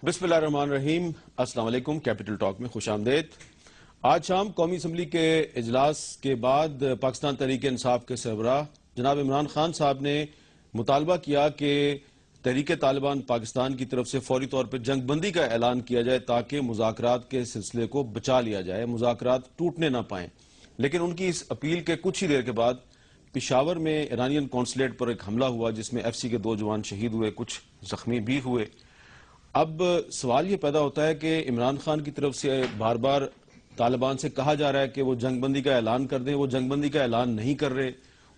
بسم اللہ الرحمن الرحیم، السلام علیکم۔ کیپٹل ٹاک میں خوش آمدید۔ آج شام قومی اسمبلی کے اجلاس کے بعد پاکستان تحریک انصاف کے سربراہ جناب عمران خان صاحب نے مطالبہ کیا کہ تحریک طالبان پاکستان کی طرف سے فوری طور پر جنگ بندی کا اعلان کیا جائے تاکہ مذاکرات کے سلسلے کو بچا لیا جائے، مذاکرات ٹوٹنے نہ پائیں۔ لیکن ان کی اس اپیل کے کچھ ہی دیر کے بعد پشاور میں ایرانین کونسلیٹ پر ایک حملہ ہوا جس میں ایف سی کے 2 جوان شہید ہوئے، کچھ زخمی بھی ہوئے۔ اب سوال یہ پیدا ہوتا ہے کہ عمران خان کی طرف سے بار بار طالبان سے کہا جا رہا ہے کہ وہ جنگ بندی کا اعلان کر دیں، وہ جنگ بندی کا اعلان نہیں کر رہے،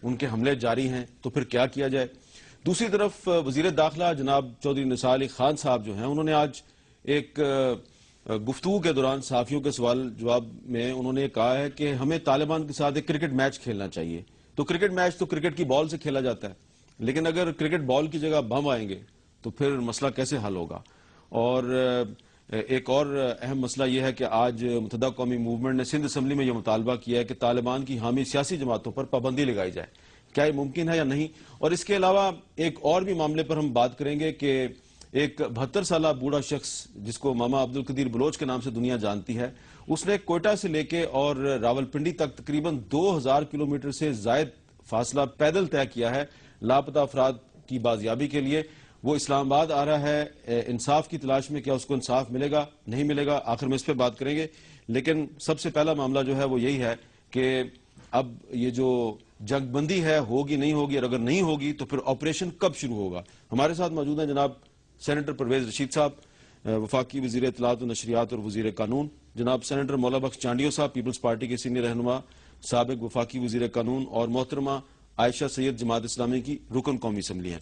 ان کے حملے جاری ہیں، تو پھر کیا کیا جائے؟ دوسری طرف وزیر داخلہ جناب چودھری نثار علی خان صاحب جو ہیں، انہوں نے آج ایک گفتگو کے دوران صحافیوں کے سوال جواب میں انہوں نے کہا ہے کہ ہمیں طالبان کے ساتھ ایک کرکٹ میچ کھیلنا چاہیے۔ تو کرکٹ میچ تو کرکٹ کی بال سے کھیلا جاتا ہے، لیکن اگر کرکٹ بال کی جگہ بم آئیں گے تو پھر مسئلہ کیسے حل ہوگا؟ اور ایک اور اہم مسئلہ یہ ہے کہ آج متحدہ قومی موومنٹ نے سندھ اسمبلی میں یہ مطالبہ کیا ہے کہ طالبان کی حامی سیاسی جماعتوں پر پابندی لگائی جائے۔ کیا یہ ممکن ہے یا نہیں؟ اور اس کے علاوہ ایک اور بھی معاملے پر ہم بات کریں گے کہ ایک 72 سالہ بوڑھا شخص جس کو ماما عبدالقدیر بلوچ کے نام سے دنیا جانتی ہے، اس نے کوئٹہ سے لے کے اور راولپنڈی تک تقریباً 2000 کلومیٹر سے زائد فاصلہ پیدل طے کیا ہے لاپتہ افراد کی بازیابی کے لیے۔ وہ اسلام آباد آ رہا ہے انصاف کی تلاش میں، کیا اس کو انصاف ملے گا نہیں ملے گا، آخر میں اس پہ بات کریں گے۔ لیکن سب سے پہلا معاملہ جو ہے وہ یہی ہے کہ اب یہ جو جنگ بندی ہے ہوگی نہیں ہوگی، اور اگر نہیں ہوگی تو پھر آپریشن کب شروع ہوگا؟ ہمارے ساتھ موجود ہیں جناب سینیٹر پرویز رشید صاحب، وفاقی وزیر اطلاعات و نشریات اور وزیر قانون، جناب سینیٹر مولا بخش چانڈیو صاحب پیپلز پارٹی کے سینئر رہنما، سابق وفاقی وزیر قانون، اور محترمہ عائشہ سید جماعت اسلامی کی رکن قومی اسمبلی ہیں۔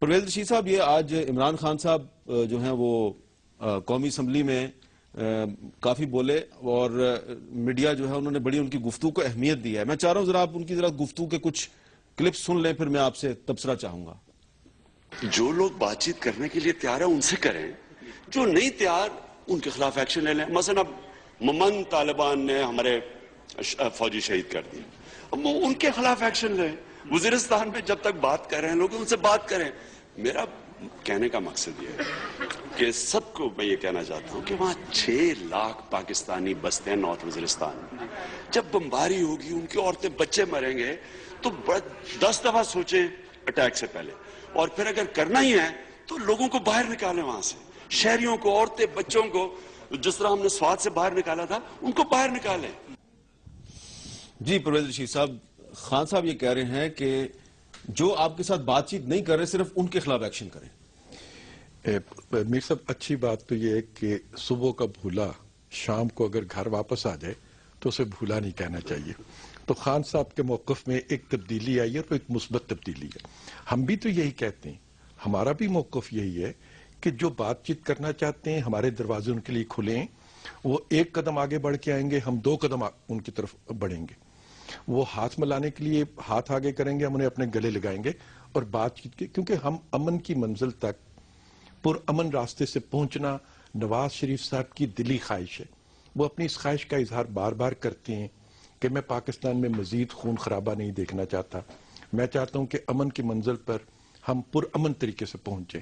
پرویز رشید صاحب، یہ آج عمران خان صاحب جو ہیں وہ قومی اسمبلی میں کافی بولے اور میڈیا جو ہے انہوں نے بڑی ان کی گفتگو کو اہمیت دی ہے۔ میں چاہ رہا ہوں ذرا آپ ان کی ذرا گفتگو کے کچھ کلپس سن لیں، پھر میں آپ سے تبصرہ چاہوں گا۔ جو لوگ بات چیت کرنے کے لیے تیار ہیں ان سے کریں، جو نہیں تیار ان کے خلاف ایکشن لے لیں۔ مثلا اب ممن طالبان نے ہمارے فوجی شہید کر دی، اب وہ ان کے خلاف ایکشن لیں۔ وزیرستان میں جب تک بات کر رہے ہیں لوگ ان سے بات کریں۔ میرا کہنے کا مقصد یہ ہے کہ سب کو میں یہ کہنا چاہتا ہوں کہ وہاں 6 لاکھ پاکستانی بستے ہیں نارتھ وزیرستان میں۔ جب بمباری ہوگی، ان کی عورتیں بچے مریں گے، تو 10 دفعہ سوچیں اٹیک سے پہلے، اور پھر اگر کرنا ہی ہے تو لوگوں کو باہر نکالیں وہاں سے، شہریوں کو، عورتیں، بچوں کو، جس طرح ہم نے سوات سے باہر نکالا تھا ان کو باہر نکالیں۔ جی پرویز رشید صاحب، خان صاحب یہ کہہ رہے ہیں کہ جو آپ کے ساتھ بات چیت نہیں کر رہے صرف ان کے خلاف ایکشن کریں۔ میر صاحب، اچھی بات تو یہ ہے کہ صبح کا بھولا شام کو اگر گھر واپس آ جائے تو اسے بھولا نہیں کہنا چاہیے۔ تو خان صاحب کے موقف میں ایک تبدیلی آئی ہے اور ایک مثبت تبدیلی ہے۔ ہم بھی تو یہی کہتے ہیں، ہمارا بھی موقف یہی ہے کہ جو بات چیت کرنا چاہتے ہیں ہمارے دروازے ان کے لیے کھلے ہیں۔ وہ 1 قدم آگے بڑھ کے آئیں گے، ہم 2 قدم ان کی طرف بڑھیں گے۔ وہ ہاتھ ملانے کے لیے ہاتھ آگے کریں گے، ہم انہیں اپنے گلے لگائیں گے اور بات چیت کی، کیونکہ ہم امن کی منزل تک پرامن راستے سے پہنچنا نواز شریف صاحب کی دلی خواہش ہے۔ وہ اپنی اس خواہش کا اظہار بار بار کرتے ہیں کہ میں پاکستان میں مزید خون خرابہ نہیں دیکھنا چاہتا، میں چاہتا ہوں کہ امن کی منزل پر ہم پرامن طریقے سے پہنچیں۔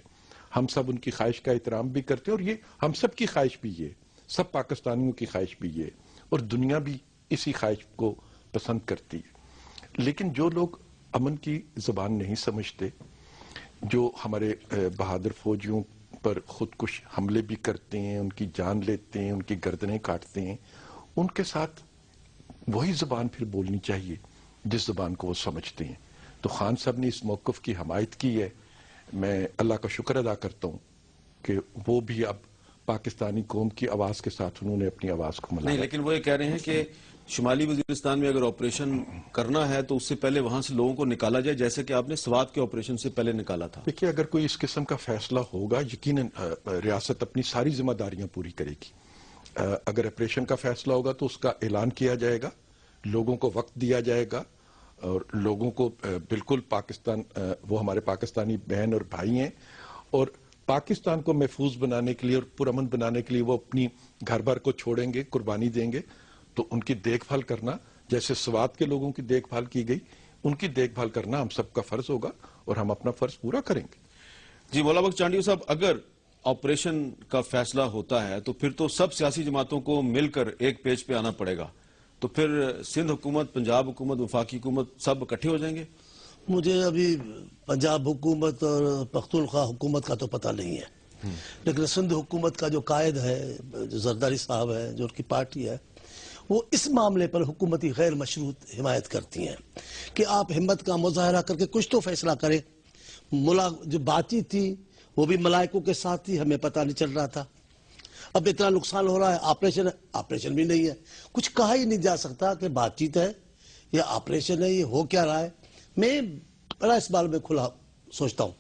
ہم سب ان کی خواہش کا احترام بھی کرتے ہیں، اور یہ ہم سب کی خواہش بھی یہ، سب پاکستانیوں کی خواہش بھی یہ، اور دنیا بھی اسی خواہش کو پسند کرتی ہے۔ لیکن جو لوگ امن کی زبان نہیں سمجھتے، جو ہمارے بہادر فوجیوں پر خودکش حملے بھی کرتے ہیں، ان کی جان لیتے ہیں، ان کی گردنیں کاٹتے ہیں، ان کے ساتھ وہی زبان پھر بولنی چاہیے جس زبان کو وہ سمجھتے ہیں۔ تو خان صاحب نے اس موقف کی حمایت کی ہے۔ میں اللہ کا شکر ادا کرتا ہوں کہ وہ بھی اب پاکستانی قوم کی آواز کے ساتھ انہوں نے اپنی آواز کو ملایا۔ نہیں، لیکن وہ یہ کہہ رہے ہیں کہ شمالی وزیرستان میں اگر آپریشن کرنا ہے تو اس سے پہلے وہاں سے لوگوں کو نکالا جائے، جیسے کہ آپ نے سوات کے آپریشن سے پہلے نکالا تھا۔ دیکھیے، اگر کوئی اس قسم کا فیصلہ ہوگا، یقیناً ریاست اپنی ساری ذمہ داریاں پوری کرے گی۔ اگر آپریشن کا فیصلہ ہوگا تو اس کا اعلان کیا جائے گا، لوگوں کو وقت دیا جائے گا، اور لوگوں کو بالکل پاکستان، وہ ہمارے پاکستانی بہن اور بھائی ہیں، اور پاکستان کو محفوظ بنانے کے لیے اور پرامن بنانے کے لیے وہ اپنی گھر بار کو چھوڑیں گے، قربانی دیں گے۔ تو ان کی دیکھ بھال کرنا، جیسے سوات کے لوگوں کی دیکھ بھال کی گئی، ان کی دیکھ بھال کرنا ہم سب کا فرض ہوگا، اور ہم اپنا فرض پورا کریں گے۔ جی مولا بخش چانڈیو صاحب، اگر آپریشن کا فیصلہ ہوتا ہے تو پھر تو سب سیاسی جماعتوں کو مل کر ایک پیج پہ آنا پڑے گا. تو پھر سندھ حکومت, پنجاب حکومت, وفاقی حکومت سب اکٹھے ہو جائیں گے؟ مجھے ابھی پنجاب حکومت اور پختونخوا حکومت کا تو پتہ نہیں ہے، لیکن سندھ حکومت کا جو قائد ہے، جو زرداری صاحب ہے، جو ان کی پارٹی ہے، وہ اس معاملے پر حکومتی غیر مشروط حمایت کرتی ہیں کہ آپ ہمت کا مظاہرہ کر کے کچھ تو فیصلہ کریں. جو بات چیت تھی وہ بھی ملائکوں کے ساتھ تھی، ہمیں پتہ نہیں چل رہا تھا. اب اتنا نقصان ہو رہا ہے، آپریشن بھی نہیں ہے، کچھ کہا ہی نہیں جا سکتا کہ بات چیت ہے یا آپریشن ہے، یہ ہو کیا رہا ہے. میں بڑا اس بارے میں کھلا سوچتا ہوں،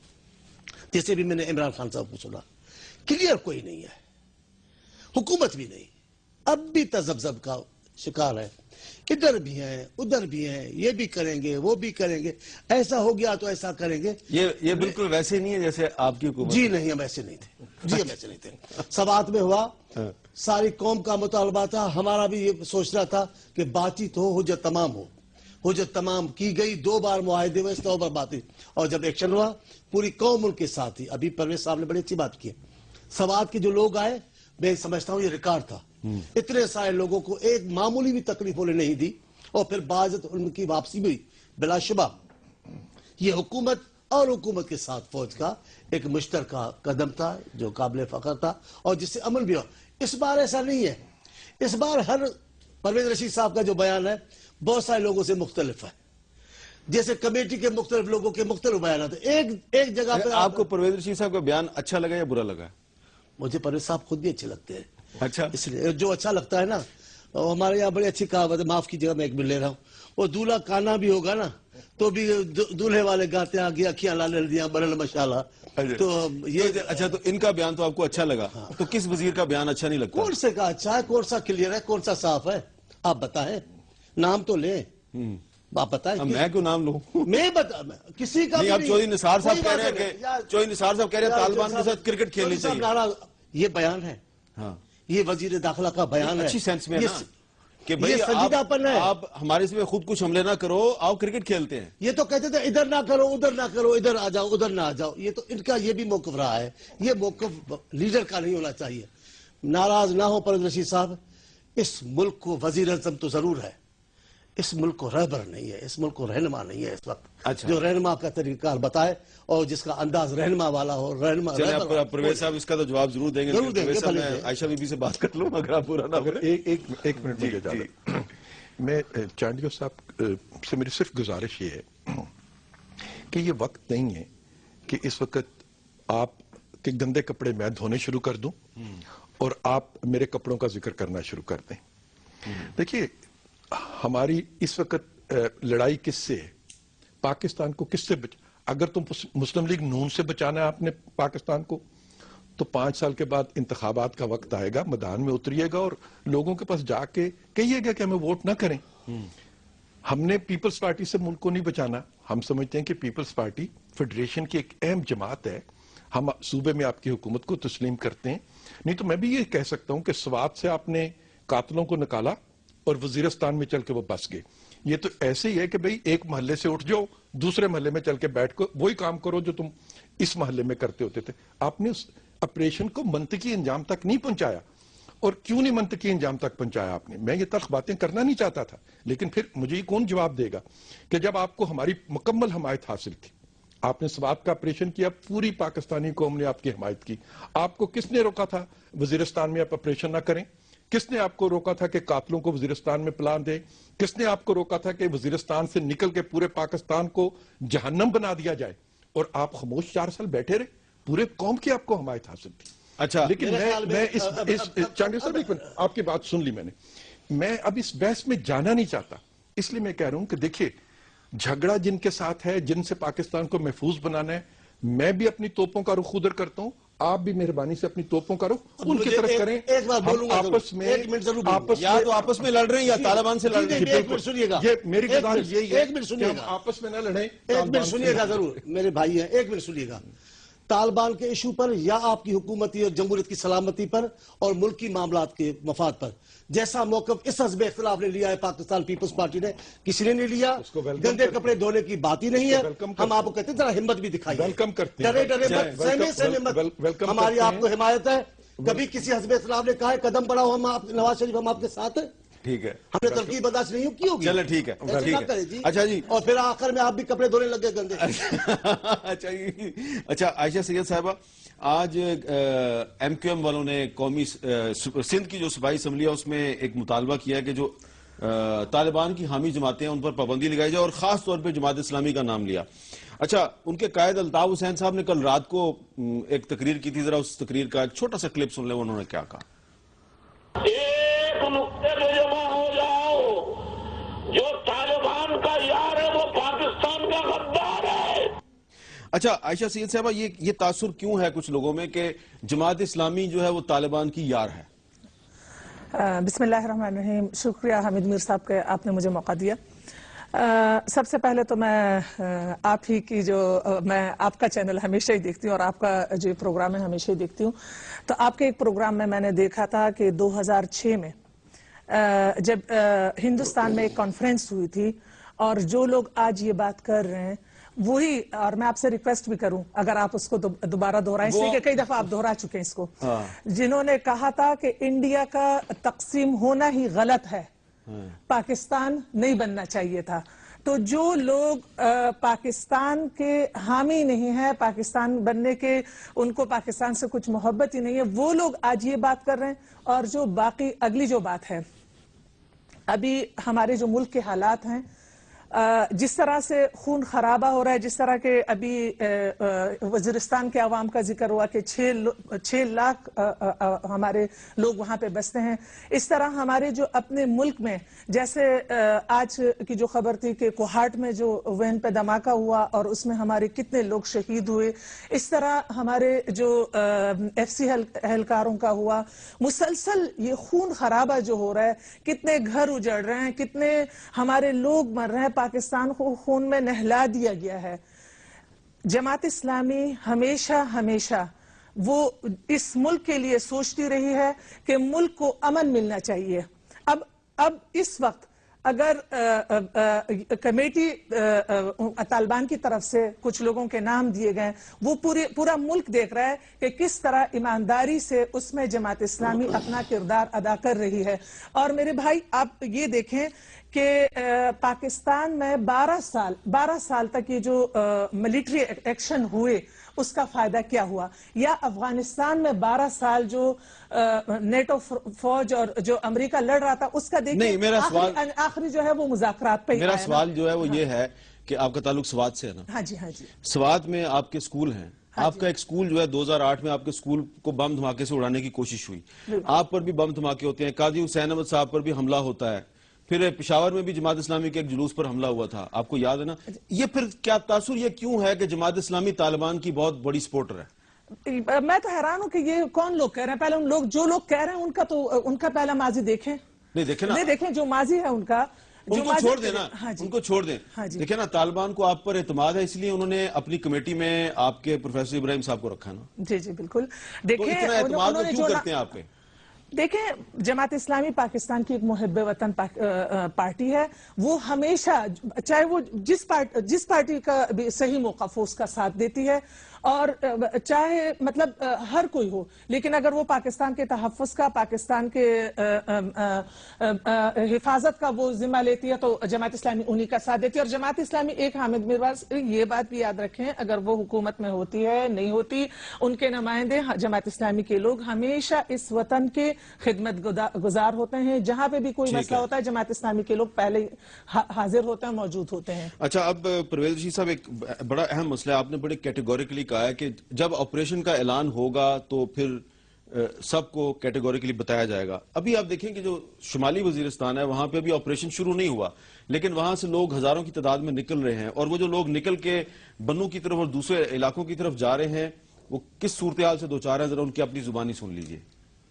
جیسے بھی میں نے عمران خان صاحب کو سنا، کلیئر کوئی نہیں ہے، حکومت بھی نہیں، اب بھی تذبذب کا شکار ہے. ادھر بھی ہیں ادھر بھی ہیں، یہ بھی کریں گے وہ بھی کریں گے، ایسا ہو گیا تو ایسا کریں گے. یہ بالکل ویسے نہیں ہے جیسے آپ کی حکومت. جی نہیں، ہم ایسے نہیں تھے، جی ہم ایسے نہیں تھے. سوات میں ہوا، ساری قوم کا مطالبہ تھا، ہمارا بھی یہ سوچ رہا تھا کہ بات چیت ہو، حجت تمام ہو. حجت تمام کی گئی، 2 بار معاہدے ہوئے، 100 بار بات ہوئی، اور جب ایکشن ہوا پوری قوم ان کے ساتھ تھی. ابھی پرویز صاحب نے بڑی اچھی بات کی. سوات کے جو لوگ آئے، میں سمجھتا ہوں یہ ریکارڈ تھا. اتنے سارے لوگوں کو ایک معمولی بھی تکلیف انہیں نہیں دی، اور پھر باعزت ان کی واپسی بھی ہوئی. بلا شبہ یہ حکومت اور حکومت کے ساتھ فوج کا ایک مشترکہ قدم تھا جو قابل فخر تھا اور جس سے عمل بھی ہوا. اس بار ایسا نہیں ہے. اس بار ہر پرویز رشید صاحب کا جو بیان ہے بہت سارے لوگوں سے مختلف ہے، جیسے کمیٹی کے مختلف لوگوں کے مختلف بیانات ہیں. ایک جگہ پہ آپ کو پرویز رشید صاحب کا بیان اچھا لگا یا برا لگا؟ مجھے پرویز صاحب خود بھی اچھے لگتے ہیں. اچھا، اس لیے جو اچھا لگتا ہے نا، ہمارے یہاں بڑی اچھی کہاوت ہے، معاف کیجیے گا میں ایک منٹ لے رہا ہوں. وہ دولہا کانا بھی ہوگا نا تو بھی دولہے والے گاتے ہیں آگے اکھیاں لال دیاں برل مشالہ. تو یہ اچھا، تو ان کا بیان تو آپ کو اچھا لگا، تو کس وزیر کا بیان اچھا نہیں لگتا؟ کون سے کا اچھا ہے، کون سا کلیئر ہے، کون سا صاف ہے؟ آپ بتائیں، نام تو لیں. آپ بتائیں. میں کیوں نام لوں؟ میں کسی کا نہیں، اب چودھری نثار صاحب کہہ رہے ہیں کہ چودھری نثار صاحب کہہ رہے ہیں طالبان کے ساتھ کرکٹ کھیلنی چاہیے. یہ بیان ہے، یہ وزیر داخلہ کا بیان ہے. اچھی سینس میں نا کہ بھئی سنجیدہ پن ہے. آپ ہمارے سے خود کچھ حملے نہ کرو، آؤ کرکٹ کھیلتے ہیں. یہ تو کہتے تھے ادھر نہ کرو ادھر نہ کرو، ادھر آ جاؤ ادھر نہ آ جاؤ. یہ تو ان کا یہ بھی موقف رہا ہے. یہ موقف لیڈر کا نہیں ہونا چاہیے. ناراض نہ ہو پرویز رشید صاحب، اس ملک کو وزیر اعظم تو ضرور ہے، اس ملک کو رہبر نہیں ہے، اس ملک کو رہنما نہیں ہے اس وقت. اچھا، جو رہنما کا طریقہ کار بتائے اور جس کا انداز رہنما والا ہو. پرویز صاحب اس کا تو جواب ضرور دیں گے. پرویز صاحب، میں عائشہ بی بی سے بات کر لوں اگر آپ پورا نہ کریں. ایک منٹ مجھے اجازت. میں چانڈیو صاحب سے میری صرف گزارش یہ ہے کہ یہ وقت نہیں ہے کہ اس وقت آپ کے گندے کپڑے میں دھونے شروع کر دوں اور آپ میرے کپڑوں کا ذکر کرنا شروع کر دیں. دیکھیے، ہماری اس وقت لڑائی کس سے ہے؟ پاکستان کو کس سے اگر تم مسلم لیگ نون سے بچانا ہے آپ نے پاکستان کو، تو 5 سال کے بعد انتخابات کا وقت آئے گا، میدان میں اتریے گا اور لوگوں کے پاس جا کے کہیے گا کہ ہمیں ووٹ نہ کریں. ہم نے پیپلز پارٹی سے ملک کو نہیں بچانا. ہم سمجھتے ہیں کہ پیپلز پارٹی فیڈریشن کی ایک اہم جماعت ہے. ہم صوبے میں آپ کی حکومت کو تسلیم کرتے ہیں. نہیں تو میں بھی یہ کہہ سکتا ہوں کہ سوات سے آپ نے قاتلوں کو نکالا اور وزیرستان میں چل کے وہ بس گئے. یہ تو ایسے ہی ہے کہ بھئی ایک محلے سے اٹھ جاؤ، دوسرے محلے میں چل کے بیٹھ کو وہی کام کرو جو تم اس محلے میں کرتے ہوتے تھے. آپ نے اس آپریشن کو منطقی انجام تک نہیں پہنچایا. اور کیوں نہیں منطقی انجام تک پہنچایا آپ نے؟ میں یہ تلخ باتیں کرنا نہیں چاہتا تھا، لیکن پھر مجھے کون جواب دے گا کہ جب آپ کو ہماری مکمل حمایت حاصل تھی، آپ نے سوات کا آپریشن کیا، پوری پاکستانی قوم نے آپ کی حمایت کی. آپ کو کس نے روکا تھا وزیرستان میں آپ آپریشن نہ کریں؟ کس نے آپ کو روکا تھا کہ قاتلوں کو وزیرستان میں پلان دے؟ کس نے آپ کو روکا تھا کہ وزیرستان سے نکل کے پورے پاکستان کو جہنم بنا دیا جائے؟ اور آپ خاموش 4 سال بیٹھے رہے. پورے قوم کی آپ کو حمایت حاصل تھی. اچھا، لیکن میں چانڈیو صاحب ایک منٹ، آپ کی بات سن لی میں نے. میں اب اس بحث میں جانا نہیں چاہتا، اس لیے میں کہہ رہا ہوں کہ دیکھیے، جھگڑا جن کے ساتھ ہے، جن سے پاکستان کو محفوظ بنانا ہے، میں بھی اپنی توپوں کا رخ ادھر کرتا ہوں. آپ بھی مہربانی سے اپنی توپوں کا رخ ان کی طرف کریں. ایک بات بولوں گا آپس میں یا تو آپس میں لڑ رہے ہیں یا طالبان سے لڑ رہے ہیں. ایک منٹ سنیے گا، یہ میری گزارش یہی ہے ایک منٹ کہ سنیے ہم گا، آپس میں نہ لڑیں. ایک منٹ سنیے گا ضرور، میرے بھائی ہیں، ایک منٹ سنیے گا. طالبان کے ایشو پر یا آپ کی حکومتی اور جمہوریت کی سلامتی پر اور ملکی معاملات کے مفاد پر. جیسا موقف اس حزب اختلاف نے لیا ہے پاکستان پیپلز پارٹی نے, کسی نے نہیں لیا. گندے کپڑے دھونے کی بات ہی نہیں ہے. ہم آپ کو کہتے ہیں ذرا ہمت بھی دکھائیے. ویلکم کرتے ہیں. ڈرے مت, سہمے مت. ہماری آپ کو حمایت ہے. کبھی کسی حزب اختلاف نے کہا ہے قدم بڑھاؤ, ہم نواز شریف ہم آپ کے ساتھ ہیں. ٹھیک ہے, ہم نے ترکیب برداشت نہیں کی ہوگی. چلے ٹھیک ہے. اچھا جی, اور پھر آخر میں آپ بھی کپڑے دھونے لگے گندے. اچھا جی. اچھا عائشہ سید صاحبہ, آج ایم کیو ایم والوں نے قومی سندھ کی جو صوبائی اسمبلی ہے اس میں ایک مطالبہ کیا ہے کہ جو طالبان کی حامی جماعتیں ہیں ان پر پابندی لگائی جائے, اور خاص طور پہ جماعت اسلامی کا نام لیا. اچھا, ان کے قائد الطاف حسین صاحب نے کل رات کو ایک تقریر کی تھی, ذرا اس تقریر کا ایک چھوٹا سا کلپ سن لیں, انہوں نے کیا کہا. ایک نقطے پہ جمع ہو جاؤ, جو طالبان کا یار ہے وہ پاکستان کا غدار ہے. اچھا عائشہ سید صاحبہ, یہ تاثر کیوں ہے کچھ لوگوں میں کہ جماعت اسلامی جو ہے وہ طالبان کی یار ہے؟ بسم اللہ الرحمن الرحیم. شکریہ حامد میر صاحب کہ آپ نے مجھے موقع دیا. سب سے پہلے تو میں آپ ہی کی میں آپ کا چینل ہمیشہ ہی دیکھتی ہوں اور آپ کا جو پروگرام ہے ہمیشہ ہی دیکھتی ہوں. تو آپ کے ایک پروگرام میں نے دیکھا تھا کہ 2006 میں جب ہندوستان میں ایک کانفرنس ہوئی تھی, اور جو لوگ آج یہ بات کر رہے ہیں وہی, اور میں آپ سے ریکویسٹ بھی کروں اگر آپ اس کو دوبارہ دہرائیں, اس لیے کہ کئی دفعہ آپ دہرا چکے ہیں اس کو, جنہوں نے کہا تھا کہ انڈیا کا تقسیم ہونا ہی غلط ہے, پاکستان نہیں بننا چاہیے تھا. تو جو لوگ پاکستان کے حامی نہیں ہیں, پاکستان بننے کے ان کو پاکستان سے کچھ محبت ہی نہیں ہے, وہ لوگ آج یہ بات کر رہے ہیں. اور جو باقی اگلی جو بات ہے, ابھی ہمارے جو ملک کے حالات ہیں, جس طرح سے خون خرابہ ہو رہا ہے, جس طرح کے ابھی وزیرستان کے عوام کا ذکر ہوا کہ 6 لاکھ ہمارے لوگ وہاں پہ بستے ہیں, اس طرح ہمارے جو اپنے ملک میں, جیسے آج کی جو خبر تھی کہ کوہاٹ میں جو وین پہ دھماکہ ہوا اور اس میں ہمارے کتنے لوگ شہید ہوئے, اس طرح ہمارے جو ایف سی اہلکاروں کا ہوا. مسلسل یہ خون خرابہ جو ہو رہا ہے, کتنے گھر اجڑ رہے ہیں, کتنے ہمارے لوگ مر رہے ہیں, پاکستان کو خون میں نہلا دیا گیا ہے. جماعت اسلامی ہمیشہ وہ اس ملک کے لیے سوچتی رہی ہے کہ ملک کو امن ملنا چاہیے. اب اس وقت اگر کمیٹی طالبان کی طرف سے کچھ لوگوں کے نام دیے گئے, وہ پورا ملک دیکھ رہا ہے کہ کس طرح ایمانداری سے اس میں جماعت اسلامی اپنا کردار ادا کر رہی ہے. اور میرے بھائی آپ یہ دیکھیں کہ پاکستان میں 12 سال تک یہ جو ملٹری ایکشن ہوئے اس کا فائدہ کیا ہوا, یا افغانستان میں 12 سال جو نیٹو فوج اور جو امریکہ لڑ رہا تھا اس کا دیکھیں, آخری جو ہے وہ مذاکرات پہ ہی. میرا سوال جو ہے وہ یہ ہے کہ آپ کا تعلق سوات سے ہے نا؟ ہاں جی. سوات میں آپ کے سکول ہیں, آپ کا ایک سکول جو ہے 2008 میں آپ کے سکول کو بم دھماکے سے اڑانے کی کوشش ہوئی, آپ پر بھی بم دھماکے ہوتے ہیں, قاضی حسین احمد صاحب پر بھی حملہ ہوتا ہے, پھر پشاور میں بھی جماعت اسلامی کے ایک جلوس پر حملہ ہوا تھا, آپ کو یاد ہے نا؟ یہ پھر کیا تاثر یہ کیوں ہے کہ جماعت اسلامی طالبان کی بہت بڑی سپورٹر ہے؟ میں تو حیران ہوں کہ یہ کون لوگ کہہ رہے ہیں. پہلے جو لوگ کہہ رہے ہیں ان کا پہلا ماضی دیکھیں. نہیں دیکھیں جو ماضی ہے ان کا, ان کو چھوڑ دیں نا, ان کو چھوڑ دیں. دیکھیں نا, طالبان کو آپ پر اعتماد ہے, اس لیے انہوں نے اپنی کمیٹی میں آپ کے پروفیسر ابراہیم صاحب کو رکھا نا. جی بالکل. دیکھیں اتنا اعتماد وہ کیوں کرتے ہیں آپ پہ؟ دیکھیں, جماعت اسلامی پاکستان کی ایک محب وطن پارٹی ہے. وہ ہمیشہ چاہے وہ جس پارٹی کا بھی صحیح موقف ہو اس کا ساتھ دیتی ہے, اور چاہے مطلب ہر کوئی ہو, لیکن اگر وہ پاکستان کے تحفظ کا, پاکستان کے حفاظت کا وہ ذمہ لیتی ہے تو جماعت اسلامی انہی کا ساتھ دیتی ہے. اور جماعت اسلامی ایک حامد میرواز یہ بات بھی یاد رکھیں, اگر وہ حکومت میں ہوتی ہے نہیں ہوتی, ان کے نمائندے جماعت اسلامی کے لوگ ہمیشہ اس وطن کے خدمت گزار ہوتے ہیں. جہاں پہ بھی کوئی مسئلہ ہوتا ہے جماعت اسلامی کے لوگ پہلے حاضر ہوتے ہیں, موجود ہوتے ہیں. اچھا, اب پرویز رشید صاحب ایک بڑا اہم مسئلہ ہے, آپ نے بڑے کیٹیگوریکلی کہا ہے کہ جب آپریشن کا اعلان ہوگا تو پھر سب کو کیٹیگوریکلی بتایا جائے گا. ابھی آپ دیکھیں کہ جو شمالی وزیرستان ہے وہاں پہ ابھی آپریشن شروع نہیں ہوا, لیکن وہاں سے لوگ ہزاروں کی تعداد میں نکل رہے ہیں, اور وہ جو لوگ نکل کے بنوں کی طرف اور دوسرے علاقوں کی طرف جا رہے ہیں وہ کس صورتحال سے دوچار ہیں, ذرا ان کی اپنی زبانی سن لیجئے.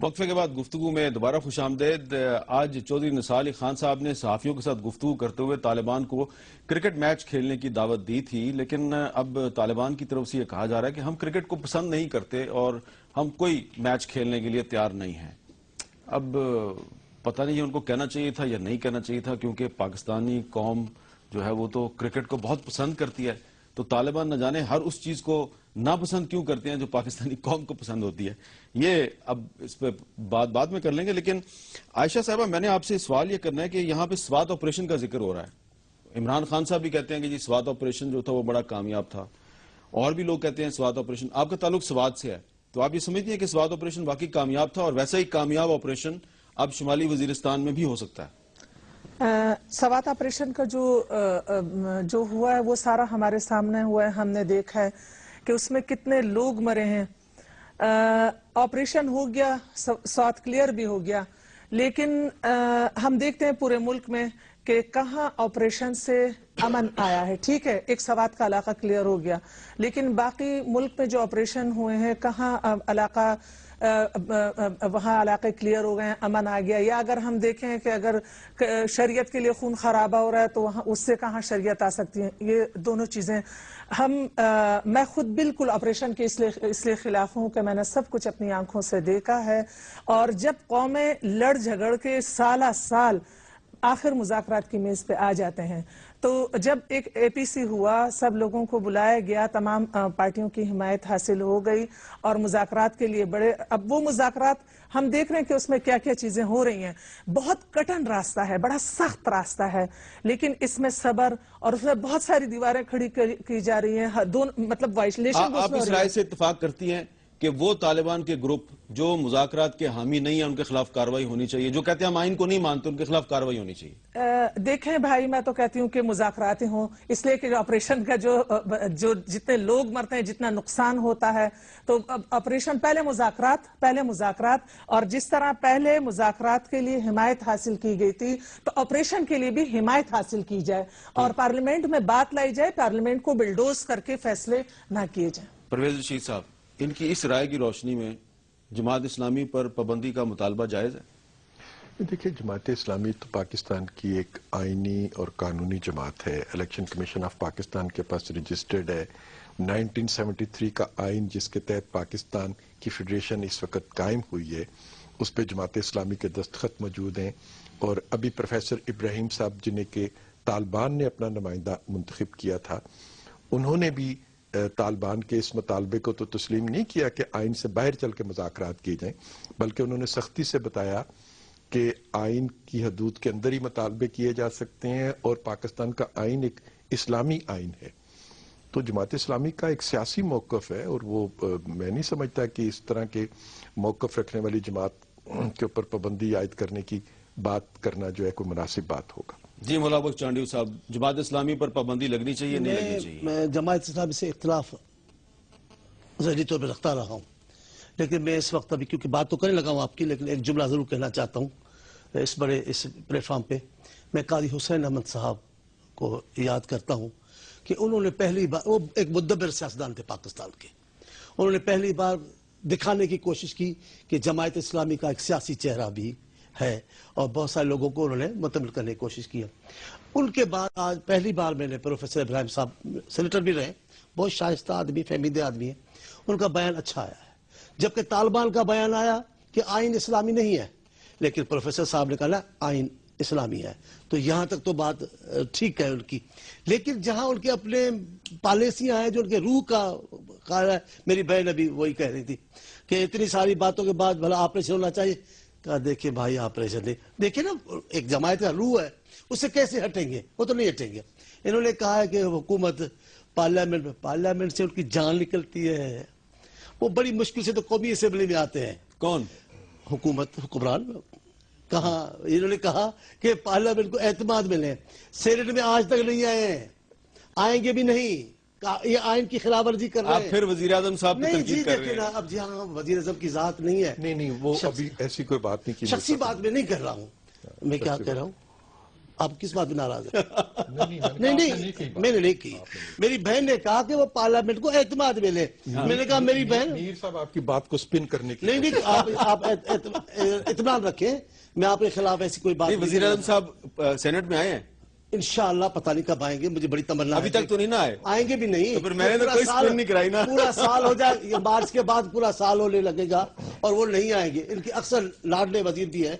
وقفے کے بعد گفتگو میں دوبارہ خوش آمدید. آج چودھری نثار علی خان صاحب نے صحافیوں کے ساتھ گفتگو کرتے ہوئے طالبان کو کرکٹ میچ کھیلنے کی دعوت دی تھی، لیکن اب طالبان کی طرف سے یہ کہا جا رہا ہے کہ ہم کرکٹ کو پسند نہیں کرتے اور ہم کوئی میچ کھیلنے کے لیے تیار نہیں ہیں. اب پتہ نہیں ان کو کہنا چاہیے تھا یا نہیں کہنا چاہیے تھا، کیونکہ پاکستانی قوم جو ہے وہ تو کرکٹ کو بہت پسند کرتی ہے، تو طالبان نہ جانے ہر اس چیز کو ناپسند کیوں کرتے ہیں جو پاکستانی قوم کو پسند ہوتی ہے. یہ اب اس پہ بعد میں کر لیں گے، لیکن عائشہ صاحبہ میں نے آپ سے سوال یہ کرنا ہے کہ یہاں پہ سوات آپریشن کا ذکر ہو رہا ہے. عمران خان صاحب بھی کہتے ہیں کہ جی سوات آپریشن جو تھا وہ بڑا کامیاب تھا، اور بھی لوگ کہتے ہیں سوات آپریشن. آپ کا تعلق سوات سے ہے، تو آپ یہ سمجھتے ہیں کہ سوات آپریشن واقعی کامیاب تھا، اور ویسا ہی کامیاب آپریشن اب شمالی وزیرستان میں بھی ہو سکتا ہے؟ سوات آپریشن کا جو ہوا ہے وہ سارا ہمارے سامنے ہوا ہے. ہم نے دیکھا ہے کہ اس میں کتنے لوگ مرے ہیں. آپریشن ہو گیا، سوات کلیئر بھی ہو گیا، لیکن ہم دیکھتے ہیں پورے ملک میں کہ کہاں آپریشن سے امن آیا ہے. ٹھیک ہے، ایک سوات کا علاقہ کلیئر ہو گیا، لیکن باقی ملک میں جو آپریشن ہوئے ہیں کہاں علاقہ وہاں علاقے کلیئر ہو گئے ہیں، امن آ گیا. یا اگر ہم دیکھیں کہ اگر شریعت کے لیے خون خرابہ ہو رہا ہے تو وہاں اس سے کہاں شریعت آ سکتی ہے. یہ دونوں چیزیں میں خود بالکل آپریشن کے اس لیے خلاف ہوں کہ میں نے سب کچھ اپنی آنکھوں سے دیکھا ہے. اور جب قومیں لڑ جھگڑ کے سالہ سال آخر مذاکرات کی میز پہ آ جاتے ہیں، تو جب ایک اے پی سی ہوا، سب لوگوں کو بلایا گیا، تمام پارٹیوں کی حمایت حاصل ہو گئی اور مذاکرات کے لیے اب وہ مذاکرات ہم دیکھ رہے ہیں کہ اس میں کیا کیا چیزیں ہو رہی ہیں. بہت کٹن راستہ ہے، بڑا سخت راستہ ہے، لیکن اس میں صبر اور اس میں بہت ساری دیواریں کھڑی کی جا رہی ہیں. مطلب وائلیشن. آپ اس رائے سے اتفاق کرتی ہیں کہ وہ طالبان کے گروپ جو مذاکرات کے حامی نہیں ہیں ان کے خلاف کارروائی ہونی چاہیے، جو کہتے ہیں ہم آئین کو نہیں مانتے ان کے خلاف کارروائی ہونی چاہیے؟ دیکھیں بھائی، میں تو کہتی ہوں کہ مذاکرات ہوں، اس لیے کہ آپریشن کا جو جتنے لوگ مرتے ہیں، جتنا نقصان ہوتا ہے، تو آپریشن پہلے مذاکرات اور جس طرح پہلے مذاکرات کے لیے حمایت حاصل کی گئی تھی تو آپریشن کے لیے بھی حمایت حاصل کی جائے اور پارلیمنٹ میں بات لائی جائے، پارلیمنٹ کو بلڈوز کر کے فیصلے نہ کیے جائیں. پرویز رشید صاحب، ان کی اس رائے کی روشنی میں جماعت اسلامی پر پابندی کا مطالبہ جائز ہے؟ دیکھیں، جماعت اسلامی تو پاکستان کی ایک آئینی اور قانونی جماعت ہے. الیکشن کمیشن آف پاکستان کے پاس رجسٹرڈ ہے. 1973 کا آئین جس کے تحت پاکستان کی فیڈریشن اس وقت قائم ہوئی ہے، اس پہ جماعت اسلامی کے دستخط موجود ہیں. اور ابھی پروفیسر ابراہیم صاحب جنہیں کہ طالبان نے اپنا نمائندہ منتخب کیا تھا، انہوں نے بھی طالبان کے اس مطالبے کو تو تسلیم نہیں کیا کہ آئین سے باہر چل کے مذاکرات کیے جائیں، بلکہ انہوں نے سختی سے بتایا کہ آئین کی حدود کے اندر ہی مطالبے کیے جا سکتے ہیں اور پاکستان کا آئین ایک اسلامی آئین ہے. تو جماعت اسلامی کا ایک سیاسی موقف ہے، اور وہ میں نہیں سمجھتا کہ اس طرح کے موقف رکھنے والی جماعت کے اوپر پابندی عائد کرنے کی بات کرنا جو ہے کوئی مناسب بات ہوگا. جی مولا بخش چانڈیو صاحب، جماعت اسلامی پر پابندی لگنی چاہیے نہیں لگنی چاہیے؟ میں جماعت اسلامی سے اختلاف ذہنی طور پہ رکھتا رہا ہوں، لیکن میں اس وقت ابھی کیونکہ بات تو کرنے لگا ہوں آپ کی، لیکن ایک جملہ ضرور کہنا چاہتا ہوں اس پلیٹ فارم پہ. میں قاضی حسین احمد صاحب کو یاد کرتا ہوں کہ انہوں نے پہلی بار، وہ ایک مدبر سیاستدان تھے پاکستان کے، انہوں نے پہلی بار دکھانے کی کوشش کی کہ جماعت اسلامی کا ایک سیاسی چہرہ بھی ہے، اور بہت سارے لوگوں کو انہوں نے مطمئن کرنے کی کوشش کی. ان کے بعد آج پہلی بار میں نے پروفیسر ابراہیم صاحب سینیٹر بھی رہے، بہت شائستہ آدمی، فہمیدہ آدمی ہیں، ان کا بیان اچھا آیا ہے. جبکہ طالبان کا بیان آیا کہ آئین اسلامی نہیں ہے، لیکن پروفیسر صاحب نے کہا آئین اسلامی ہے. تو یہاں تک تو بات ٹھیک ہے ان کی، لیکن جہاں ان کے اپنے پالیسیاں ہیں جو ان کے روح کا قائل ہے. میری بہن ابھی وہی کہہ رہی تھی کہ اتنی ساری باتوں کے بعد بھلا آپریشن ہونا چاہیے. کہا دیکھیں بھائی آپریشن نہیں، دیکھیں نا ایک جماعت کا روح ہے، اس سے کیسے ہٹیں گے؟ وہ تو نہیں ہٹیں گے. انہوں نے کہا ہے کہ حکومت پارلیمنٹ سے ان کی جان نکلتی ہے. وہ بڑی مشکل سے تو قومی اسمبلی میں آتے ہیں. کون؟ حکمران. کہاں انہوں نے کہا کہ پارلیمنٹ کو اعتماد ملے، سینٹ میں آج تک نہیں آئے ہیں، آئیں گے بھی نہیں. یہ آئین کی خلاف ورزی کر رہے ہیں. آپ پھر وزیر اعظم صاحب کی تنقید کر رہے ہیں. اب جہاں وزیر اعظم کی ذات نہیں ہے، نہیں وہ ابھی ایسی کوئی بات نہیں کی. شخصی بات میں نہیں کر رہا ہوں. میں کیا کہہ رہا ہوں آپ کس بات پہ ناراض ہیں؟ نہیں میں نے نہیں کی. میری بہن نے کہا کہ وہ پارلیمنٹ کو اعتماد میں لے. میں نے کہا میری بہن میر صاحب آپ کی بات کو سپن کرنے کی نہیں آپ اطمینان رکھیں, میں آپ کے خلاف ایسی کوئی بات. وزیر اعظم صاحب سینٹ میں آئے ہیں انشاءاللہ, پتہ نہیں کب آئیں گے, مجھے بڑی تمنا ہے. ابھی تک تو نہیں نہ آئے. آئیں گے بھی نہیں. تو پھر میں نے تو کوئی سپن نہیں کرائی نا. پورا سال ہو جائے, مارچ کے بعد پورا سال ہونے لگے گا اور وہ نہیں آئیں گے. ان کی اکثر لاڈلے وزیر بھی ہیں,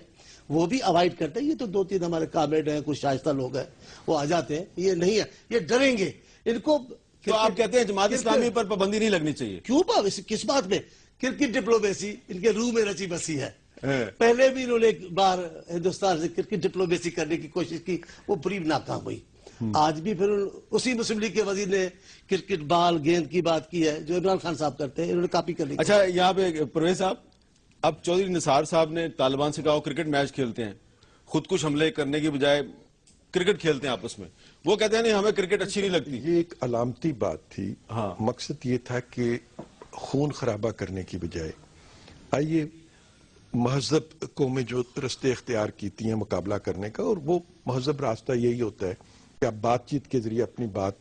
وہ بھی اوائڈ کرتے ہیں. یہ تو 2-3 ہمارے کابینٹ ہیں, کچھ شائستہ لوگ ہیں, وہ آ جاتے ہیں. یہ نہیں ہے, یہ ڈریں گے ان کو. تو آپ کہتے ہیں جماعت اسلامی پر پابندی نہیں لگنی چاہیے؟ کیوں کس بات میں؟ کرکٹ ڈپلومیسی ان کے روح میں رچی بسی ہے. پہلے بھی انہوں نے ایک بار ہندوستان سے کرکٹ ڈپلومیسی کرنے کی کوشش کی, وہ بڑی ناکام ہوئی. آج بھی پھر اسی مسلم لیگ کے وزیر نے کرکٹ بال گیند کی بات کی ہے جو عمران خان صاحب کرتے ہیں, انہوں نے کاپی کر لی. اچھا, یہاں پہ پرویز صاحب, اب چودھری نثار صاحب نے طالبان سے کہا کرکٹ میچ کھیلتے ہیں, خودکش حملے کرنے کی بجائے کرکٹ کھیلتے ہیں آپس میں. وہ کہتے ہیں نہیں ہمیں کرکٹ اچھی نہیں لگتی. یہ ایک علامتی بات تھی. مقصد یہ تھا کہ خون خرابہ کرنے کی بجائے آئیے مہذب قومیں جو رستے اختیار کیتی ہیں مقابلہ کرنے کا, اور وہ مہذب راستہ یہی ہوتا ہے کہ آپ بات چیت کے ذریعے اپنی بات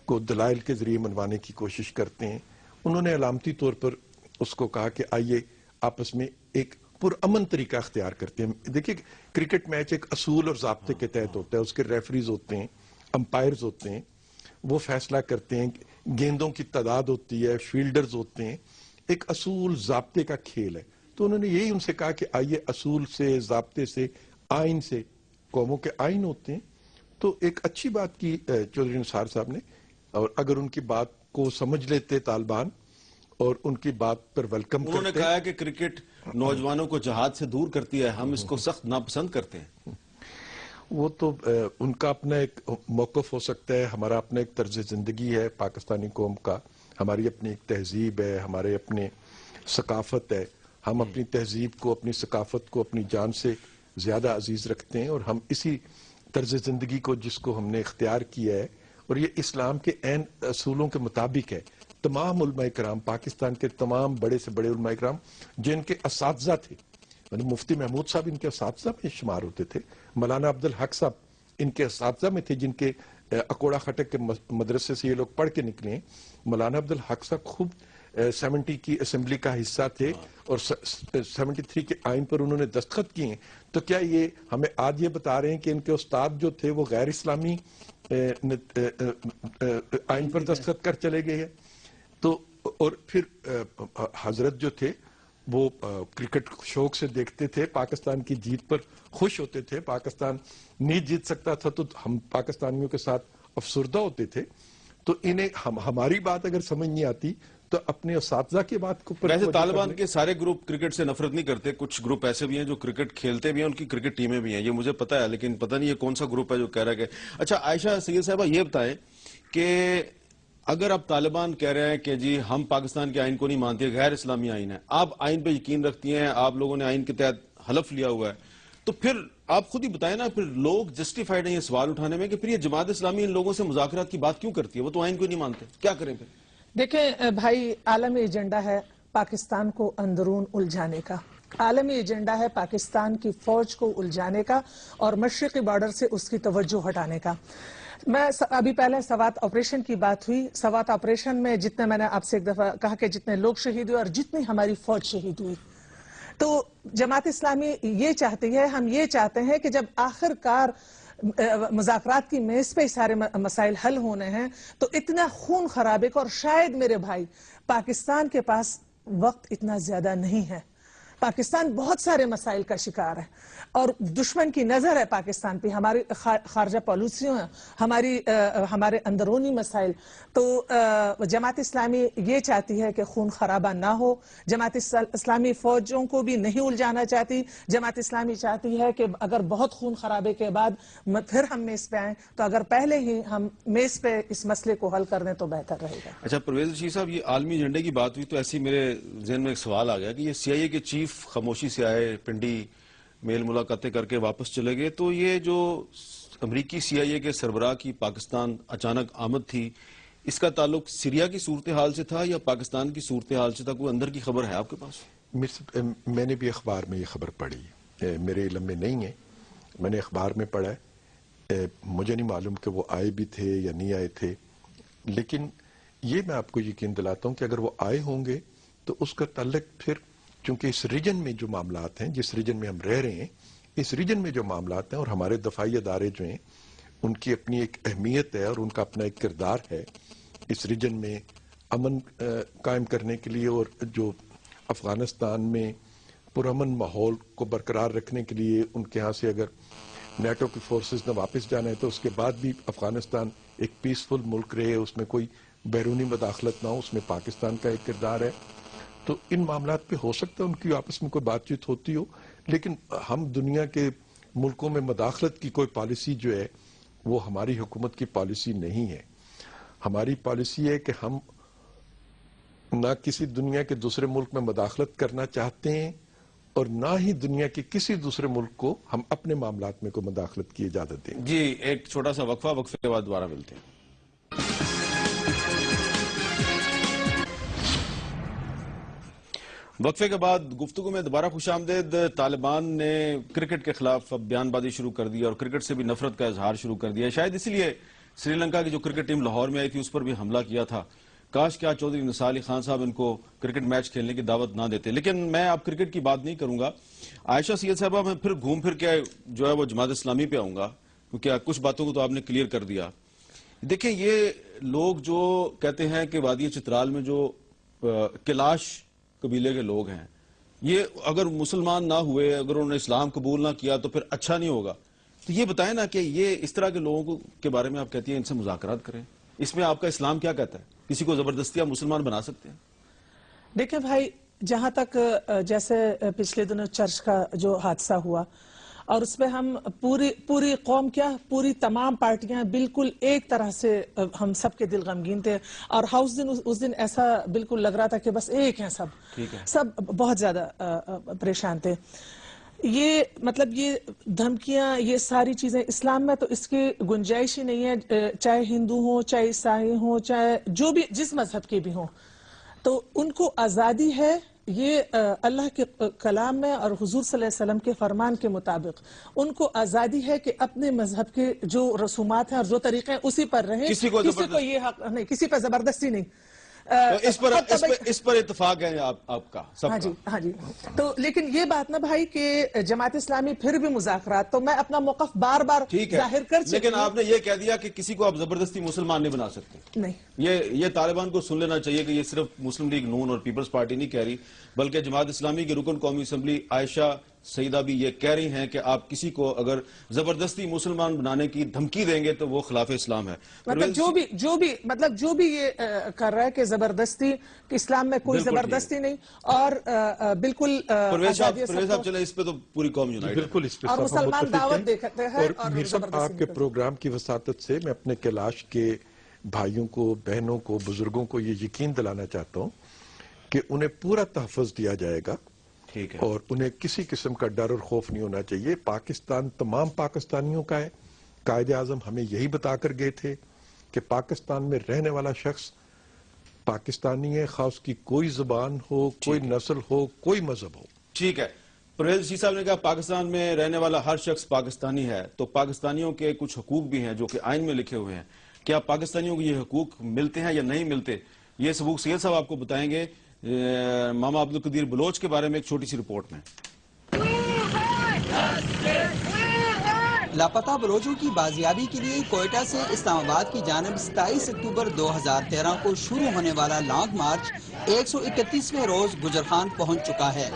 کو دلائل کے ذریعے منوانے کی کوشش کرتے ہیں. انہوں نے علامتی طور پر اس کو کہا کہ آئیے آپس میں ایک پرامن طریقہ اختیار کرتے ہیں. دیکھیے کرکٹ میچ ایک اصول اور ضابطے کے تحت ہوتا ہے, اس کے ریفریز ہوتے ہیں, امپائرز ہوتے ہیں, وہ فیصلہ کرتے ہیں, گیندوں کی تعداد ہوتی ہے, فیلڈرز ہوتے ہیں, ایک اصول ضابطے کا کھیل ہے. تو انہوں نے یہی ان سے کہا کہ آئیے اصول سے, ضابطے سے, آئین سے, قوموں کے آئین ہوتے ہیں. تو ایک اچھی بات کی چودھری نثار صاحب نے, اور اگر ان کی بات کو سمجھ لیتے طالبان اور ان کی بات پر ویلکم کرتے. انہوں نے کہا کہ کرکٹ نوجوانوں کو جہاد سے دور کرتی ہے, ہم اس کو سخت ناپسند کرتے ہیں. وہ تو ان کا اپنا ایک موقف ہو سکتا ہے, ہمارا اپنا ایک طرز زندگی ہے پاکستانی قوم کا, ہماری اپنی ایک تہذیب ہے, ہمارے اپنے ثقافت ہے. ہم اپنی تہذیب کو, اپنی ثقافت کو اپنی جان سے زیادہ عزیز رکھتے ہیں, اور ہم اسی طرز زندگی کو جس کو ہم نے اختیار کیا ہے, اور یہ اسلام کے عین اصولوں کے مطابق ہے. تمام علماء کرام, پاکستان کے تمام بڑے سے بڑے علماء کرام جن کے اساتذہ تھے, مفتی محمود صاحب ان کے اساتذہ میں شمار ہوتے تھے, مولانا عبدالحق صاحب ان کے اساتذہ میں تھے, جن کے اکوڑا خٹک کے مدرسے سے یہ لوگ پڑھ کے نکلے ہیں. مولانا عبدالحق صاحب خوب 70 کی اسمبلی کا حصہ تھے, اور 73 کے آئین پر انہوں نے دستخط کیے ہیں. تو کیا یہ ہمیں آج یہ بتا رہے ہیں کہ ان کے استاد جو تھے وہ غیر اسلامی آئین پر دستخط کر چلے گئے ہیں؟ تو اور پھر حضرت جو تھے وہ کرکٹ شوق سے دیکھتے تھے, پاکستان کی جیت پر خوش ہوتے تھے. پاکستان نہیں جیت سکتا تھا تو ہم پاکستانیوں کے ساتھ افسردہ ہوتے تھے. تو انہیں ہماری بات اگر سمجھ نہیں آتی تو اپنے اساتذہ کی بات کو. ویسے طالبان کے سارے گروپ کرکٹ سے نفرت نہیں کرتے, کچھ گروپ ایسے بھی ہیں جو کرکٹ کھیلتے بھی ہیں, ان کی کرکٹ ٹیمیں بھی ہیں, یہ مجھے پتا ہے, لیکن پتہ نہیں یہ کون سا گروپ ہے جو کہہ رہا ہے کہ. اچھا عائشہ سید صاحبہ یہ بتائیں کہ اگر اب طالبان کہہ رہے ہیں کہ جی ہم پاکستان کے آئین کو نہیں مانتے, غیر اسلامی آئین ہے, آپ آئین پہ یقین رکھتی ہیں, آپ لوگوں نے آئین کے تحت حلف لیا ہوا ہے, تو پھر آپ خود ہی بتائیں نا, پھر لوگ جسٹیفائڈ ہیں یہ سوال اٹھانے میں کہ پھر یہ جماعت اسلامی ان لوگوں سے مذاکرات کی بات کیوں کرتی ہے, وہ تو آئین کو نہیں مانتے, کیا کریں پھر؟ دیکھیں بھائی, عالمی ایجنڈا ہے پاکستان کو اندرون الجھانے کا, عالمی ایجنڈا ہے پاکستان کی فوج کو الجھانے کا اور مشرقی بارڈر سے اس کی توجہ ہٹانے کا. میں ابھی پہلے سوات آپریشن کی بات ہوئی, سوات آپریشن میں جتنے, میں نے آپ سے ایک دفعہ کہا کہ جتنے لوگ شہید ہوئے اور جتنی ہماری فوج شہید ہوئی, تو جماعت اسلامی یہ چاہتی ہے, ہم یہ چاہتے ہیں کہ جب آخر کار مذاکرات کی میز پہ سارے مسائل حل ہونے ہیں تو اتنا خون خرابے کا, اور شاید میرے بھائی پاکستان کے پاس وقت اتنا زیادہ نہیں ہے. پاکستان بہت سارے مسائل کا شکار ہے اور دشمن کی نظر ہے پاکستان پہ, ہماری خارجہ پالیسیوں ہیں, ہمارے اندرونی مسائل. تو جماعت اسلامی یہ چاہتی ہے کہ خون خرابہ نہ ہو, جماعت اسلامی فوجوں کو بھی نہیں الجھانا چاہتی, جماعت اسلامی چاہتی ہے کہ اگر بہت خون خرابے کے بعد پھر ہم میز پہ آئیں تو اگر پہلے ہی ہم میز پہ اس مسئلے کو حل کر دیں تو بہتر رہے گا. اچھا پرویز رشید صاحب, یہ عالمی ایجنڈے کی بات ہوئی تو ایسی میرے ذہن میں ایک سوال آ گیا کہ یہ CIA کے چیف خاموشی سے آئے, پنڈی میل ملاقاتیں کر کے واپس چلے گئے, تو یہ جو امریکی CIA کے سربراہ کی پاکستان اچانک آمد تھی, اس کا تعلق سیریا کی صورتحال سے تھا یا پاکستان کی صورتحال سے تھا؟ کوئی اندر کی خبر ہے آپ کے پاس؟ میں نے بھی اخبار میں یہ خبر پڑھی, میرے علم میں نہیں ہے, میں نے اخبار میں پڑھا ہے مجھے نہیں معلوم کہ وہ آئے بھی تھے یا نہیں آئے تھے، لیکن یہ میں آپ کو یقین دلاتا ہوں کہ اگر وہ آئے ہوں گے تو اس کا تعلق پھر، چونکہ اس ریجن میں جو معاملات ہیں، جس ریجن میں ہم رہ رہے ہیں، اس ریجن میں جو معاملات ہیں اور ہمارے دفاعی ادارے جو ہیں ان کی اپنی ایک اہمیت ہے اور ان کا اپنا ایک کردار ہے اس ریجن میں امن قائم کرنے کے لیے، اور جو افغانستان میں پرامن ماحول کو برقرار رکھنے کے لیے ان کے ہاں سے اگر نیٹو کی فورسز نے واپس جانا ہے تو اس کے بعد بھی افغانستان ایک پیسفل ملک رہے، اس میں کوئی بیرونی مداخلت نہ ہو، اس میں پاکستان کا ایک کردار ہے. تو ان معاملات پہ ہو سکتا ہے ان کی آپس میں کوئی بات چیت ہوتی ہو، لیکن ہم دنیا کے ملکوں میں مداخلت کی کوئی پالیسی جو ہے وہ ہماری حکومت کی پالیسی نہیں ہے. ہماری پالیسی ہے کہ ہم نہ کسی دنیا کے دوسرے ملک میں مداخلت کرنا چاہتے ہیں اور نہ ہی دنیا کے کسی دوسرے ملک کو ہم اپنے معاملات میں کوئی مداخلت کی اجازت دیں. جی ایک چھوٹا سا وقفہ، وقفے کے بعد دوبارہ ملتے ہیں. وقفے کے بعد گفتگو میں دوبارہ خوش آمدید. طالبان نے کرکٹ کے خلاف اب بیان بازی شروع کر دی اور کرکٹ سے بھی نفرت کا اظہار شروع کر دیا. شاید اسی لیے سری لنکا کی جو کرکٹ ٹیم لاہور میں آئی تھی اس پر بھی حملہ کیا تھا. کاش کیا چودھری نثار علی خان صاحب ان کو کرکٹ میچ کھیلنے کی دعوت نہ دیتے. لیکن میں اب کرکٹ کی بات نہیں کروں گا. عائشہ سید صاحبہ میں پھر گھوم پھر کے جو ہے وہ جماعت اسلامی پہ آؤں گا، کیونکہ کچھ باتوں کو تو آپ نے کلیئر کر دیا. دیکھیں یہ لوگ جو کہتے ہیں کہ وادی چترال میں جو کلاش قبیلے کے لوگ ہیں، یہ اگر مسلمان نہ ہوئے، اگر انہوں نے اسلام قبول نہ کیا تو پھر اچھا نہیں ہوگا. تو یہ بتائیں نا کہ یہ اس طرح کے لوگوں کے بارے میں آپ کہتی ہیں ان سے مذاکرات کریں، اس میں آپ کا اسلام کیا کہتا ہے؟ کسی کو زبردستی آپ مسلمان بنا سکتے ہیں؟ دیکھیں بھائی، جہاں تک جیسے پچھلے دنوں چرچ کا جو حادثہ ہوا اور اس میں ہم پوری قوم کیا پوری تمام پارٹیاں بالکل ایک طرح سے ہم سب کے دل غمگین تھے، اور ہاؤس دن اس دن ایسا بالکل لگ رہا تھا کہ بس ایک ہیں سب بہت زیادہ پریشان تھے. یہ مطلب یہ دھمکیاں، یہ ساری چیزیں اسلام میں تو اس کی گنجائش ہی نہیں ہے. چاہے ہندو ہوں، چاہے عیسائی ہوں، چاہے جو بھی جس مذہب کے بھی ہوں، تو ان کو آزادی ہے. یہ اللہ کے کلام میں اور حضور صلی اللہ علیہ وسلم کے فرمان کے مطابق ان کو آزادی ہے کہ اپنے مذہب کے جو رسومات ہیں اور جو طریقے ہیں اسی پر رہیں. کسی کو یہ حق نہیں، کسی پر زبردستی نہیں. اس پر اتفاق ہے آپ کا سب کا. ہاں جی. تو لیکن یہ بات نا بھائی کہ جماعت اسلامی پھر بھی مذاکرات، تو میں اپنا موقف بار بار ظاہر کر چکی. لیکن آپ نے یہ کہہ دیا کہ کسی کو آپ زبردستی مسلمان نہیں بنا سکتے. نہیں، یہ طالبان کو سن لینا چاہیے کہ یہ صرف مسلم لیگ نون اور پیپلز پارٹی نہیں کہہ رہی، بلکہ جماعت اسلامی کے رکن قومی اسمبلی عائشہ سیدہ بھی یہ کہہ رہی ہیں کہ آپ کسی کو اگر زبردستی مسلمان بنانے کی دھمکی دیں گے تو وہ خلاف اسلام ہے. مطلب جو بھی یہ کر رہا ہے کہ زبردستی، کہ اسلام میں کوئی زبردستی نہیں، اور بالکل پرویز صاحب چلے اس پہ تو پوری قوم یونائٹڈ بالکل اس پہ اور مسلمان دعوت دیکھتے ہیں. اور میر صاحب آپ کے پروگرام کی وساطت سے میں اپنے کیلاش کے بھائیوں کو، بہنوں کو، بزرگوں کو یہ یقین دلانا چاہتا ہوں کہ انہیں پورا تحفظ دیا جائے گا اور انہیں کسی قسم کا ڈر اور خوف نہیں ہونا چاہیے. پاکستان تمام پاکستانیوں کا ہے. قائد اعظم ہمیں یہی بتا کر گئے تھے کہ پاکستان میں رہنے والا شخص پاکستانی ہے، خاص کی کوئی زبان ہو، کوئی نسل ہو، کوئی مذہب ہو. ٹھیک ہے. پرویز صاحب نے کہا پاکستان میں رہنے والا ہر شخص پاکستانی ہے، تو پاکستانیوں کے کچھ حقوق بھی ہیں جو کہ آئین میں لکھے ہوئے ہیں. کیا پاکستانیوں کو یہ حقوق ملتے ہیں یا نہیں ملتے؟ یہ سبوک سید صاحب آپ کو بتائیں گے ماما عبدالقدیر بلوچ کے بارے میں ایک چھوٹی سی رپورٹ میں. لاپتہ بلوچوں کی بازیابی کے لیے کوئٹہ سے اسلام آباد کی جانب 27 اکتوبر 2013 کو شروع ہونے والا لانگ مارچ 131ویں روز گجرخان پہنچ چکا ہے.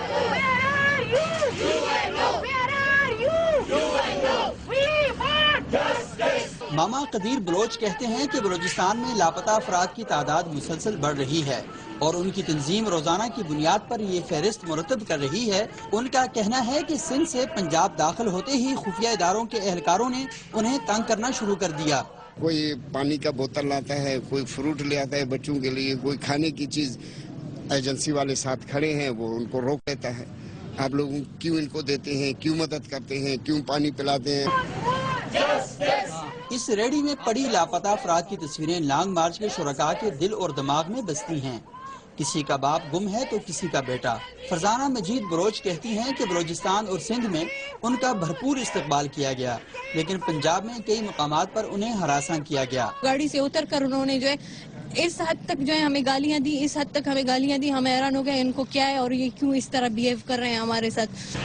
ماما قدیر بلوچ کہتے ہیں کہ بلوچستان میں لاپتہ افراد کی تعداد مسلسل بڑھ رہی ہے اور ان کی تنظیم روزانہ کی بنیاد پر یہ فہرست مرتب کر رہی ہے. ان کا کہنا ہے کہ سندھ سے پنجاب داخل ہوتے ہی خفیہ اداروں کے اہلکاروں نے انہیں تنگ کرنا شروع کر دیا. کوئی پانی کا بوتل لاتا ہے، کوئی فروٹ لے آتا ہے بچوں کے لیے، کوئی کھانے کی چیز، ایجنسی والے ساتھ کھڑے ہیں وہ ان کو روک لیتا ہے. آپ لوگ کیوں ان کو دیتے ہیں، کیوں مدد کرتے ہیں، کیوں پانی پلاتے ہیں؟ اس ریڑھی میں پڑی لاپتہ افراد کی تصویریں لانگ مارچ کے شرکاء کے دل اور دماغ میں بستی ہیں. کسی کا باپ گم ہے تو کسی کا بیٹا۔ فرزانہ مجید بلوچ کہتی ہیں کہ بلوچستان اور سندھ میں ان کا بھرپور استقبال کیا گیا، لیکن پنجاب میں کئی مقامات پر انہیں ہراساں کیا گیا۔ گاڑی سے اتر کر انہوں نے جو ہے اس حد تک جو ہے ہمیں گالیاں دی، اس حد تک ہمیں گالیاں دی، ہم حیران ہو گئے ان کو کیا ہے اور یہ کیوں اس طرح بیہیو کر رہے ہیں ہمارے ساتھ۔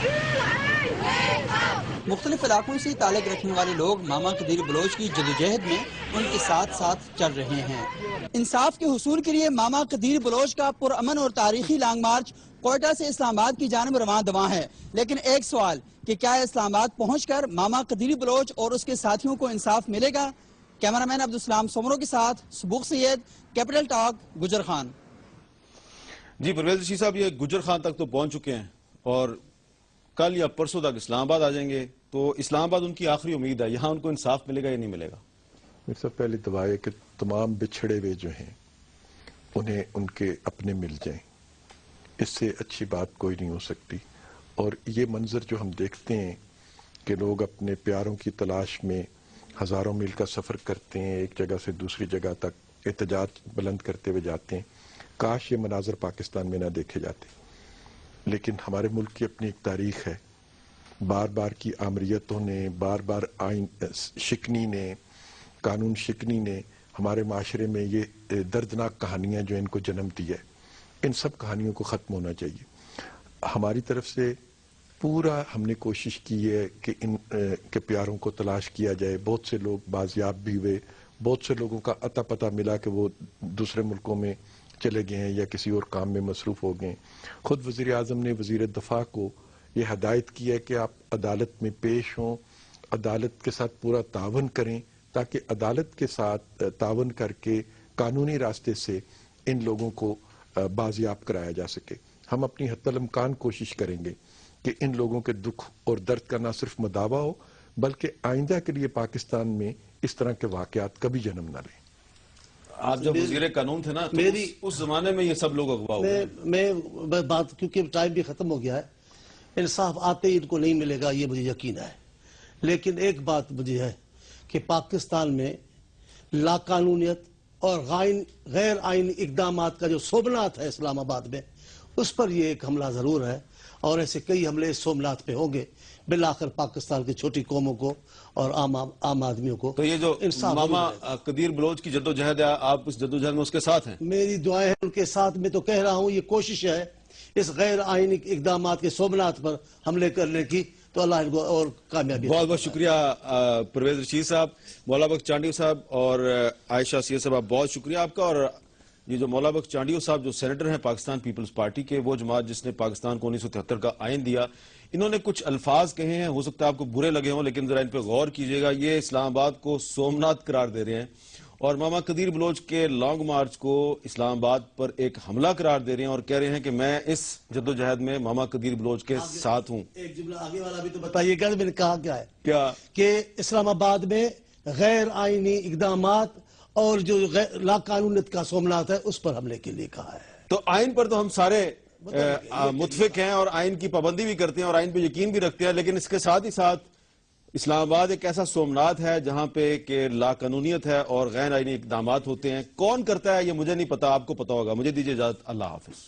مختلف علاقوں سے تعلق رکھنے والے لوگ ماما قدیر بلوچ کی جدوجہد میں ان کے ساتھ ساتھ چل رہے ہیں۔ انصاف کے حصول کے لیے ماما قدیر بلوچ کا پرامن اور تاریخی لانگ مارچ کوئٹہ سے اسلام آباد کی جانب رواں دواں ہے، لیکن ایک سوال کہ کیا اسلام آباد پہنچ کر ماما قدیر بلوچ اور اس کے ساتھیوں کو انصاف ملے گا؟ کیمرامین عبدالسلام سومرو کے ساتھ سبوق سید، کیپٹل ٹاک، گجر خان۔ جی پرویز رشید صاحب، یہ گجر خان تک تو پہنچ چکے ہیں اور کل یا پرسوں تک اسلام آباد آ جائیں گے، تو اسلام آباد ان کی آخری امید ہے، یہاں ان کو انصاف ملے گا یا نہیں ملے گا؟ میری سب پہلی دعا ہے کہ تمام بچھڑے ہوئے جو ہیں انہیں ان کے اپنے مل جائیں، اس سے اچھی بات کوئی نہیں ہو سکتی۔ اور یہ منظر جو ہم دیکھتے ہیں کہ لوگ اپنے پیاروں کی تلاش میں ہزاروں میل کا سفر کرتے ہیں، ایک جگہ سے دوسری جگہ تک احتجاج بلند کرتے ہوئے جاتے ہیں، کاش یہ مناظر پاکستان میں نہ دیکھے جاتے، لیکن ہمارے ملک کی اپنی ایک تاریخ ہے۔ بار بار کی آمریتوں نے، بار بار آئین شکنی نے، قانون شکنی نے ہمارے معاشرے میں یہ دردناک کہانیاں جو ان کو جنم دی ہے، ان سب کہانیوں کو ختم ہونا چاہیے۔ ہماری طرف سے پورا ہم نے کوشش کی ہے کہ ان کے پیاروں کو تلاش کیا جائے۔ بہت سے لوگ بازیاب بھی ہوئے، بہت سے لوگوں کا اتا پتہ ملا کہ وہ دوسرے ملکوں میں چلے گئے ہیں یا کسی اور کام میں مصروف ہو گئے ہیں۔ خود وزیر اعظم نے وزیر دفاع کو یہ ہدایت کی ہے کہ آپ عدالت میں پیش ہوں، عدالت کے ساتھ پورا تعاون کریں تاکہ عدالت کے ساتھ تعاون کر کے قانونی راستے سے ان لوگوں کو بازیاب کرایا جا سکے۔ ہم اپنی حتی الامکان کوشش کریں گے کہ ان لوگوں کے دکھ اور درد کا نہ صرف مداوع ہو بلکہ آئندہ کے لیے پاکستان میں اس طرح کے واقعات کبھی جنم نہ لیں۔ آپ جب وزیر قانون تھے نا تو اس زمانے میں یہ سب لوگ اغوا ہوئے۔ میں بات، کیونکہ ٹائم بھی ختم ہو گیا ہے، انصاف آتے ہی ان کو نہیں ملے گا یہ مجھے یقین ہے، لیکن ایک بات مجھے ہے کہ پاکستان میں لا قانونیت اور غیر آئینی اقدامات کا جو سومنات ہے اسلام آباد میں، اس پر یہ ایک حملہ ضرور ہے، اور ایسے کئی حملے اس سومنات پہ ہوں گے بالآخر پاکستان کی چھوٹی قوموں کو اور عام آدمیوں کو۔ تو یہ جو ماما قدیر بلوچ کی جدوجہد ہے، آپ اس جدوجہد میں اس کے ساتھ ہیں؟ میری دعائیں ہیں ان کے ساتھ، میں تو کہہ رہا ہوں یہ کوشش ہے اس غیر آئینی اقدامات کے سومنات پر حملے کرنے کی، تو اللہ ان کو اور کامیابی۔ بہت بہت شکریہ پرویز رشید صاحب، مولا بخش چانڈیو صاحب اور عائشہ سید صاحب، بہت شکریہ آپ کا۔ اور یہ جو مولا بخش چانڈیو صاحب جو سینیٹر ہیں پاکستان پیپلز پارٹی کے، وہ جماعت جس نے پاکستان کو 1973 کا آئین دیا، انہوں نے کچھ الفاظ کہے ہیں، ہو سکتا ہے آپ کو برے لگے ہوں لیکن ذرا ان پہ غور کیجئے گا۔ یہ اسلام آباد کو سومنات قرار دے رہے ہیں اور ماما قدیر بلوچ کے لانگ مارچ کو اسلام آباد پر ایک حملہ قرار دے رہے ہیں اور کہہ رہے ہیں کہ میں اس جدوجہد میں ماما قدیر بلوچ کے ساتھ ہوں۔ ایک جملہ آگے والا بھی تو بتائیے گا، میں نے کہا کیا ہے؟ کیا کہ اسلام آباد میں غیر آئینی اقدامات اور جو لا قانونیت کا سومنات ہے اس پر حملے کے لیے کہا ہے۔ تو آئین پر تو ہم سارے متفق ہیں اور آئین کی پابندی بھی کرتے ہیں اور آئین پہ یقین بھی رکھتے ہیں، لیکن اس کے ساتھ ہی ساتھ اسلام آباد ایک ایسا سومنات ہے جہاں پہ کہ لا قانونیت ہے اور غیر آئینی اقدامات ہوتے ہیں۔ کون کرتا ہے یہ مجھے نہیں پتا، آپ کو پتا ہوگا۔ مجھے دیجیے اجازت، اللہ حافظ۔